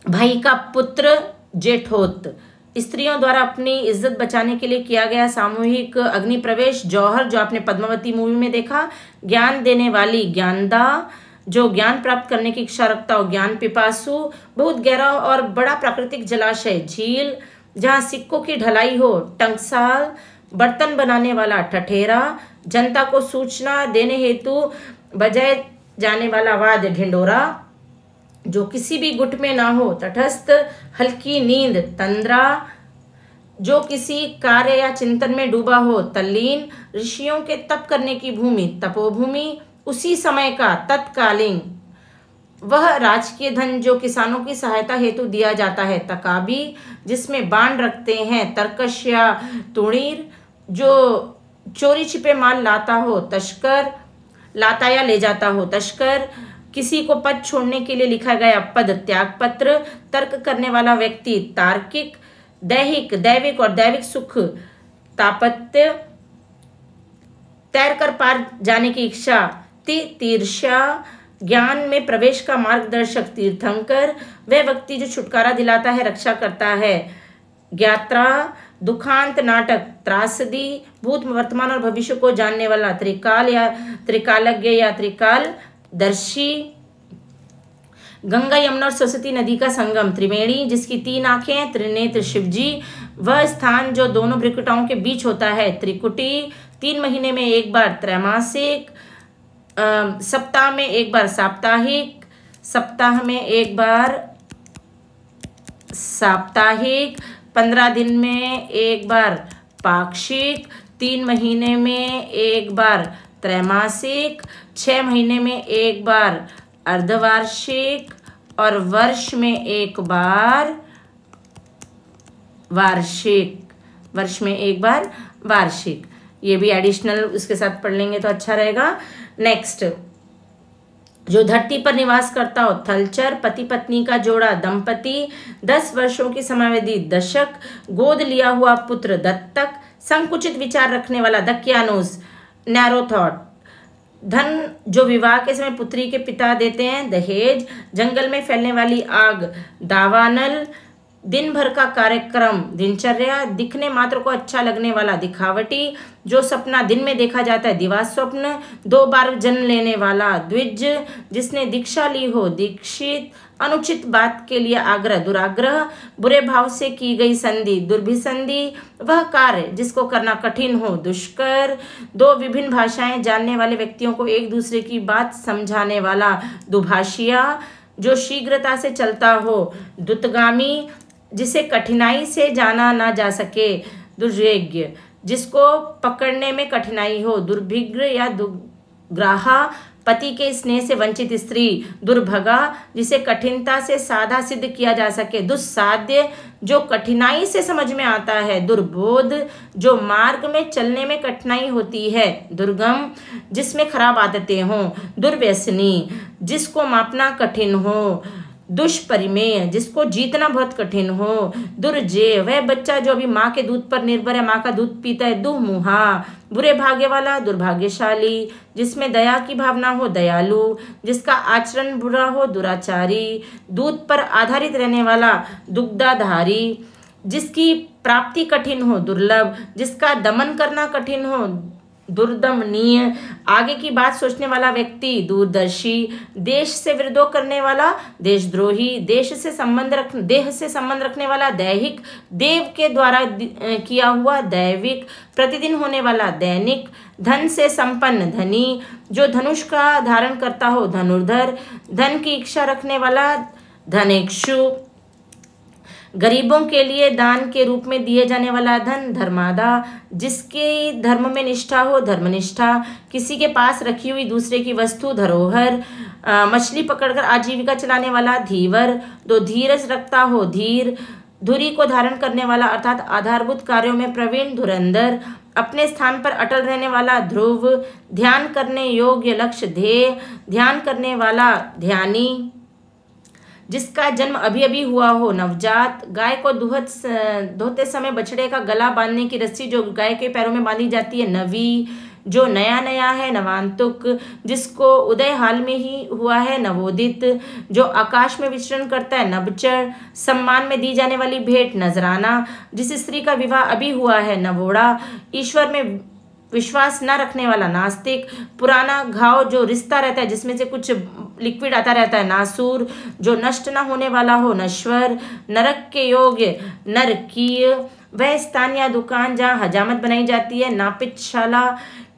भाई का पुत्र जेठोत। स्त्रियों द्वारा अपनी इज्जत बचाने के लिए किया गया सामूहिक अग्नि प्रवेश। जौहर, जो आपने पद्मावती मूवी में देखा। ज्ञान देने वाली, ज्ञानदा, जो ज्ञान प्राप्त करने की इच्छा रखता हो। ज्ञान पिपासु, बहुत गहरा और बड़ा प्राकृतिक जलाशय। झील, जहाँ सिक्कों की ढलाई हो। टंकसाल, बर्तन बनाने वाला। ठठेरा, जनता को सूचना देने हेतु बजाए जाने वाला वाद्य। ढिंडोरा, जो किसी भी गुट में ना हो। तटस्थ, हल्की नींद। तंद्रा, जो किसी कार्य या चिंतन में डूबा हो। तल्लीन, ऋषियों के तप करने की भूमि। तपोभूमि, उसी समय का, तत्कालीन। वह राजकीय धन जो किसानों की सहायता हेतु दिया जाता है। तकाबी, जिसमें बाण रखते हैं। तरकश या तुणीर, जो चोरी छिपे माल लाता हो। तस्कर, लाता या ले जाता हो। तस्कर, किसी को पद छोड़ने के लिए लिखा गया पद। त्यागपत्र, तर्क करने वाला व्यक्ति। तार्किक, दैहिक, दैविक और दैविक सुख। तापत्य, तैरकर पार जाने की इच्छा। तीर्षा, ज्ञान में प्रवेश का मार्गदर्शक। तीर्थंकर, वह व्यक्ति जो छुटकारा दिलाता है, रक्षा करता है। ज्ञात्रा, दुखांत नाटक। त्रासदी, भूत, वर्तमान और भविष्य को जानने वाला। त्रिकाल या त्रिकालज्ञ या त्रिकालदर्शी, गंगा, यमुना और सरस्वती नदी का संगम। त्रिवेणी, जिसकी 3 आंखें। त्रिनेत्र, शिवजी, वह स्थान जो दोनों भ्रिकुटाओं के बीच होता है। त्रिकुटी, 3 महीने में एक बार। त्रैमासिक, सप्ताह में एक बार। साप्ताहिक, सप्ताह में एक बार। साप्ताहिक, 15 दिन में एक बार। पाक्षिक, 3 महीने में एक बार। त्रैमासिक, 6 महीने में एक बार। अर्धवार्षिक, और वर्ष में एक बार वार्षिक। वर्ष में एक बार वार्षिक। ये भी एडिशनल उसके साथ पढ़ लेंगे तो अच्छा रहेगा। नेक्स्ट, जो धरती पर निवास करता हो। थलचर, पति पत्नी का जोड़ा। दंपति, 10 वर्षों की समयावधि। दशक, गोद लिया हुआ पुत्र। दत्तक, संकुचित विचार रखने वाला। दक्यानुस, नैरो थॉट। धन, जो विवाह के समय पुत्री के पिता देते हैं। दहेज, जंगल में फैलने वाली आग। दावानल, दिन भर का कार्यक्रम। दिनचर्या, दिखने मात्र को अच्छा लगने वाला। दिखावटी, जो सपना दिन में देखा जाता है। दिवा स्वप्न, 2 बार जन्म लेने वाला। द्विज, जिसने दीक्षा ली हो। दीक्षित, अनुचित बात के लिए आग्रह। दुराग्रह, बुरे भाव से की गई संधि। दुर्भिसंधि, वह कार्य जिसको करना कठिन हो। दुष्कर, 2 विभिन्न भाषाएं जानने वाले व्यक्तियों को एक दूसरे की बात समझाने वाला। दुभाषिया, जो शीघ्रता से चलता हो। दुतगामी, जिसे कठिनाई से जाना ना जा सके। दुर्योग्य, जिसको पकड़ने में कठिनाई हो। दुर्भिग्र या दुर्ग्राहा, पति के स्नेह से वंचित स्त्री। दुर्भगा, जिसे कठिनता से साधा सिद्ध किया जा सके। दुस्साध्य, जो कठिनाई से समझ में आता है। दुर्बोध, जो मार्ग में चलने में कठिनाई होती है। दुर्गम, जिसमें खराब आदतें हों। दुर्व्यसनी, जिसको मापना कठिन हो। दुष्परिमेय, जिसको जीतना बहुत कठिन हो। दुर्जेय, वह बच्चा जो अभी माँ के दूध पर निर्भर है, माँ का दूध पीता है। दुर्मुहा, बुरे भाग्य वाला, दुर्भाग्यशाली, जिसमें दया की भावना हो। दयालु, जिसका आचरण बुरा हो। दुराचारी, दूध पर आधारित रहने वाला। दुग्धाधारी, जिसकी प्राप्ति कठिन हो। दुर्लभ, जिसका दमन करना कठिन हो। दुर्दमनीय, आगे की बात सोचने वाला व्यक्ति। दूरदर्शी, देश से विरोध करने वाला। देशद्रोही, देह से संबंध रखने वाला। दैहिक, देव के द्वारा किया हुआ। दैविक, प्रतिदिन होने वाला। दैनिक, धन से संपन्न। धनी, जो धनुष का धारण करता हो। धनुर्धर, धन की इच्छा रखने वाला। धनेक्षु, गरीबों के लिए दान के रूप में दिए जाने वाला धन। धर्मादा, जिसके धर्म में निष्ठा हो। धर्मनिष्ठा, किसी के पास रखी हुई दूसरे की वस्तु। धरोहर, मछली पकड़कर आजीविका चलाने वाला। धीवर, जो धीरज रखता हो। धीर, धुरी को धारण करने वाला अर्थात आधारभूत कार्यों में प्रवीण। धुरंधर, अपने स्थान पर अटल रहने वाला। ध्रुव, ध्यान करने योग्य लक्ष्य। ध्येय, ध्यान करने वाला। ध्यानी, जिसका जन्म अभी अभी हुआ हो। नवजात, गाय को धोते समय बछड़े का गला बांधने की रस्सी जो गाय के पैरों में बांधी जाती है। नवी, जो नया नया है, नवांतुक जिसको उदय हाल में ही हुआ है, नवोदित जो आकाश में विचरण करता है, नभचर सम्मान में दी जाने वाली भेंट, नजराना जिस स्त्री का विवाह अभी हुआ है, नवोड़ा ईश्वर में विश्वास न रखने वाला, नास्तिक पुराना घाव जो रिश्ता रहता है जिसमें से कुछ लिक्विड आता रहता है, नासूर जो नष्ट न होने वाला हो, नश्वर नरक के योग्य, नरकीय वह स्थान या दुकान जहाँ हजामत बनाई जाती है, नापितशाला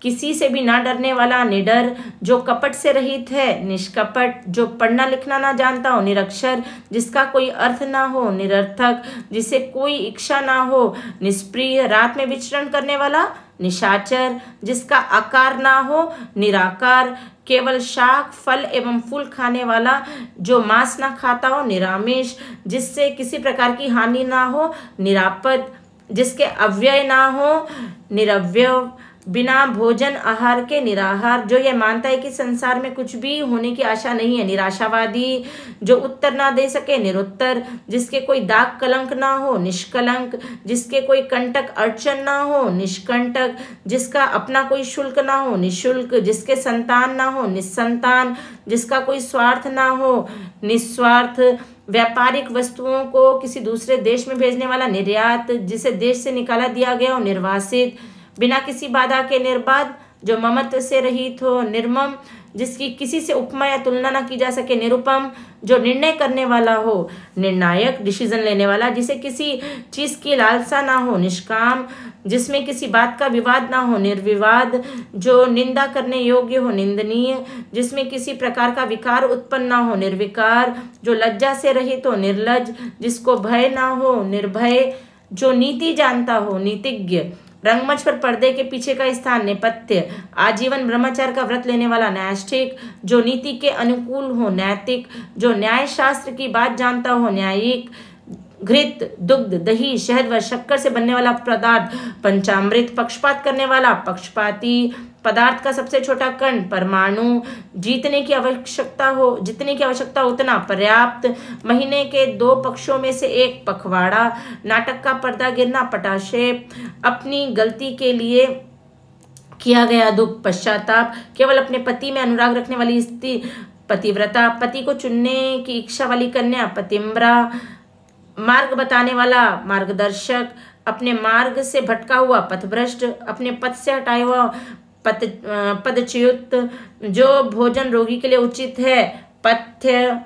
किसी से भी ना डरने वाला, निडर जो कपट से रहित है, निष्कपट जो पढ़ना लिखना ना जानता हो, निरक्षर जिसका कोई अर्थ ना हो, निरर्थक जिसे कोई इच्छा ना हो, निष्प्रिय रात में विचरण करने वाला, निशाचर जिसका आकार ना हो, निराकार केवल शाक फल एवं फूल खाने वाला जो मांस ना खाता हो, निरामिष जिससे किसी प्रकार की हानि ना हो, निरापद जिसके अव्यय ना हो, निरवयव बिना भोजन आहार के, निराहार जो यह मानता है कि संसार में कुछ भी होने की आशा नहीं है, निराशावादी जो उत्तर ना दे सके, निरुत्तर जिसके कोई दाग कलंक ना हो, निष्कलंक जिसके कोई कंटक अड़चन ना हो, निष्कंटक जिसका अपना कोई शुल्क ना हो, निशुल्क जिसके संतान ना हो, निस्संतान जिसका कोई स्वार्थ ना हो, निस्वार्थ व्यापारिक वस्तुओं को किसी दूसरे देश में भेजने वाला, निर्यात जिसे देश से निकाला दिया गया हो, निर्वासित बिना किसी बाधा के, निर्बाध जो ममत्व से रहित हो, निर्मम जिसकी किसी से उपमा या तुलना न की जा सके, निरुपम जो निर्णय करने वाला हो, निर्णायक डिसीजन लेने वाला जिसे किसी चीज की लालसा ना हो, निष्काम जिसमें किसी बात का विवाद ना हो, निर्विवाद जो निंदा करने योग्य हो, निंदनीय जिसमें किसी प्रकार का विकार उत्पन्न ना हो, निर्विकार जो लज्जा से रहित हो, निर्लज जिसको भय ना हो, निर्भय जो नीति जानता हो, नीतिज्ञ रंगमंच पर पर्दे के पीछे का स्थान, नेपथ्य आजीवन ब्रह्मचर्य का व्रत लेने वाला, नैष्ठिक जो नीति के अनुकूल हो, नैतिक जो न्याय शास्त्र की बात जानता हो, न्यायिक घृत दुग्ध दही शहद व शक्कर से बनने वाला पदार्थ, पंचामृत पक्षपात करने वाला, पक्षपाती पदार्थ का सबसे छोटा कण, परमाणु जितने की आवश्यकता हो उतना पर्याप्त, महीने के 2 पक्षों में से एक, पखवाड़ा नाटक का पर्दा गिरना, पटाक्षेप अपनी गलती के लिए किया गया दुख, पश्चाताप केवल अपने पति में अनुराग रखने वाली स्त्री, पतिव्रता पति को चुनने की इच्छा वाली कन्या, पतिम्बरा मार्ग बताने वाला, मार्गदर्शक अपने मार्ग से भटका हुआ, पथभ्रष्ट अपने पथ से हटाया हुआ, पदच्युत जो भोजन रोगी के लिए उचित है, पथ्य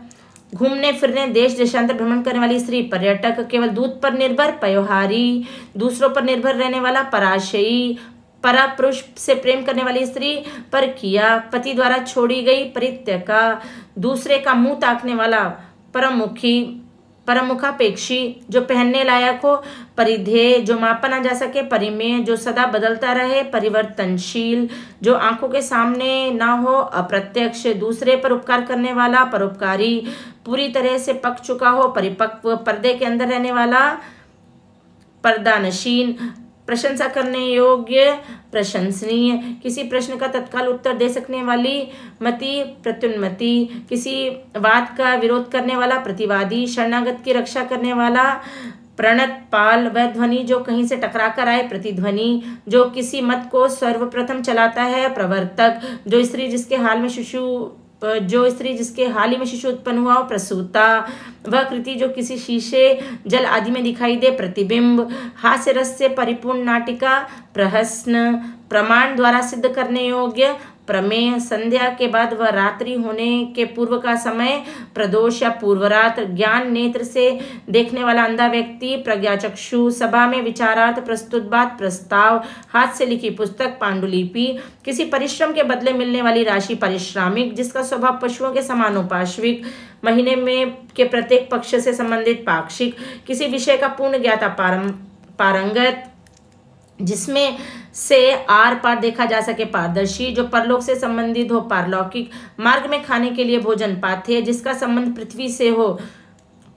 घूमने फिरने देश देशांतर भ्रमण करने वाली स्त्री, पर्यटक केवल दूध पर निर्भर, पयोहारी दूसरों पर निर्भर रहने वाला, पराशयी परा पुरुष से प्रेम करने वाली स्त्री, पर किया पति द्वारा छोड़ी गई, परित्यका दूसरे का मुंह ताकने वाला, परमुखापेक्षी जो पहनने लायक हो, परिधेय जो मापा ना जा सके, परिमेय जो सदा बदलता रहे, परिवर्तनशील जो आंखों के सामने ना हो, अप्रत्यक्ष दूसरे पर उपकार करने वाला, परोपकारी पूरी तरह से पक चुका हो, परिपक्व पर्दे के अंदर रहने वाला, पर्दानशीन प्रशंसा करने योग्य, प्रशंसनीय किसी प्रश्न का तत्काल उत्तर दे सकने वाली, मति प्रत्युन्मति किसी बात का विरोध करने वाला, प्रतिवादी शरणागत की रक्षा करने वाला, प्रणत पाल वह ध्वनि जो कहीं से टकरा कर आए, प्रतिध्वनि जो किसी मत को सर्वप्रथम चलाता है, प्रवर्तक जो स्त्री जिसके हाल ही में शिशु उत्पन्न हुआ हो, प्रसूता वह कृति जो किसी शीशे जल आदि में दिखाई दे, प्रतिबिंब हास्य रस से परिपूर्ण नाटिका, प्रहसन प्रमाण द्वारा सिद्ध करने योग्य, प्रमेय संध्या के बाद वह रात्रि होने के पूर्व का समय, प्रदोष या पूर्वरात ज्ञान नेत्र से देखने वाला अंधा व्यक्ति, प्रज्ञाचक्षु सभा में विचारार्थ प्रस्तुत बात, प्रस्ताव हाथ से लिखी पुस्तक, पांडुलिपि किसी परिश्रम के बदले मिलने वाली राशि, पारिश्रामिक जिसका स्वभाव पशुओं के समान हो, पाश्विक महीने में के प्रत्येक पक्ष से संबंधित, पाक्षिक किसी विषय का पूर्ण ज्ञाता, पारंगत जिसमें से आर पार देखा जा सके, पारदर्शी जो परलोक से संबंधित हो, पारलौकिक मार्ग में खाने के लिए भोजन, पाथेय जिसका संबंध पृथ्वी से हो,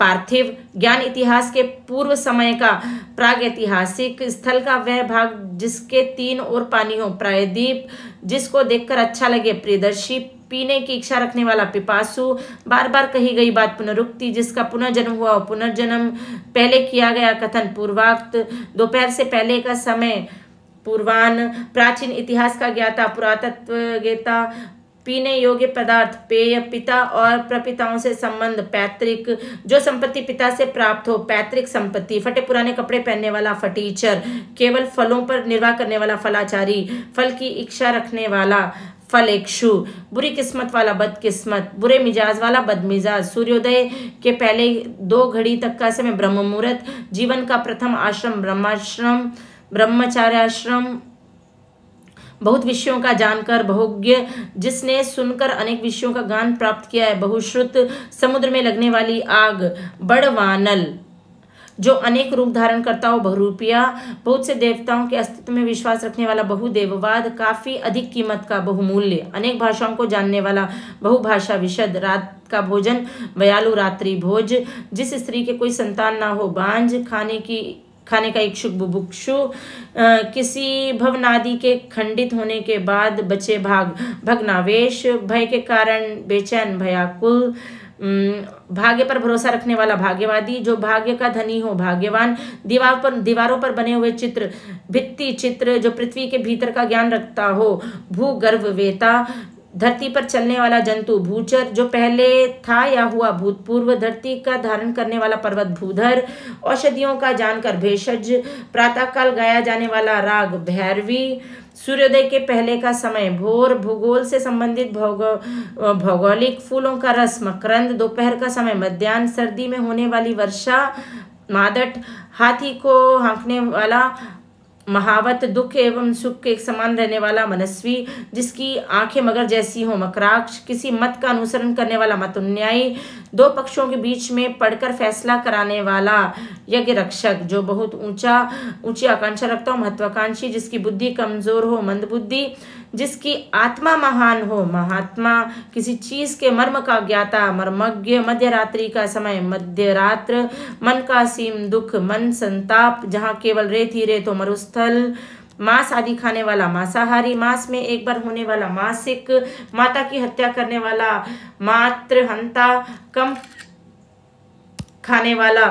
पार्थिव ज्ञान इतिहास के पूर्व समय का, प्रागैतिहासिक स्थल का वह भाग जिसके 3 ओर पानी हो, प्रायद्वीप जिसको देखकर अच्छा लगे, प्रियदर्शी पीने की इच्छा रखने वाला, पिपासु बार बार कही गई बात, पुनरुक्ति जिसका पुनर्जन्म हुआ हो, पुनर्जन्म पहले किया गया कथन, पूर्वाक्त दोपहर से पहले का समय, पूर्वान, प्राचीन इतिहास का ज्ञाता, पुरातत्व ज्ञाता, पीने योग्य पदार्थ पेय, पिता और प्रपिताओं से संबंध पैतृक, जो संपत्ति पिता से प्राप्त हो पैतृक संपत्ति, फटे पुराने कपड़े पहनने वाला फटीचर, केवल फलों पर निर्वाह करने वाला फलाचारी, फल की इच्छा रखने वाला फलेक्षु, बुरी किस्मत वाला बदकिस्मत, बुरे मिजाज वाला बदमिजाज, सूर्योदय के पहले 2 घड़ी तक का समय ब्रह्म मुहूर्त, जीवन का प्रथम आश्रम ब्रह्माश्रम, ब्रह्मचार्याश्रम, बहुत विषयों का जानकर बहुज्ञ, जिसने सुनकर अनेक विषयों का ज्ञान प्राप्त किया है, बहुश्रुत, समुद्र में लगने वाली आग, बड़वानल, जो अनेक रूप धारण करता हो, बहुरूपिया, बहुत से देवताओं के अस्तित्व में विश्वास रखने वाला, बहुदेववाद, काफी अधिक कीमत का, बहुमूल्य, अनेक भाषाओं को जानने वाला, बहुभाषा विशद, रात का भोजन, वयालु, रात्रि भोज, जिस स्त्री के कोई संतान ना हो, बांझ, खाने का इच्छुक, बुभुक्षु, किसी भवनादि के खंडित होने के बाद बचे भाग, भग्नावेश, भय के कारण बेचैन, भयाकुल, भाग्य पर भरोसा रखने वाला, भाग्यवादी, जो भाग्य का धनी हो, भाग्यवान, दीवारों पर बने हुए चित्र, भित्ति चित्र, जो पृथ्वी के भीतर का ज्ञान रखता हो, भूगर्भ वेता, धरती पर चलने वाला जंतु, भूचर, जो पहले था या हुआ, भूतपूर्व, धरती का धारण करने वाला पर्वत, भूधर, औषधियों का जानकर, भेषज, प्रातःकाल गाया जाने वाला राग, भैरवी, सूर्योदय के पहले का समय, भोर, भूगोल से संबंधित भौगोलिक, फूलों का रस, मकरंद, दोपहर का समय, मध्याह्न, सर्दी में होने वाली वर्षा, मादट, हाथी को हाँकने वाला, महावत, दुख एवं सुख के एक समान रहने वाला, मनस्वी, जिसकी आंखें मगर जैसी हो, मकराक्ष, किसी मत का अनुसरण करने वाला, मतुन्यायी, 2 पक्षों के बीच में पढ़कर फैसला कराने वाला, यज्ञ रक्षक, जो बहुत ऊंची आकांक्षा रखता हो, महत्वाकांक्षी, जिसकी बुद्धि कमजोर हो, मंदबुद्धि, जिसकी आत्मा महान हो, महात्मा, किसी चीज के मर्म का ज्ञाता, मर्मज्ञ, मध्य रात्रि का समय, मध्यरात्र, मन का सीम दुख, मन संताप, जहाँ केवल रेत ही रेत हो, मरुस्थल, मांस आदि खाने वाला, मांसाहारी, मास में एक बार होने वाला, मासिक, माता की हत्या करने वाला, मातृहंता, कम खाने वाला,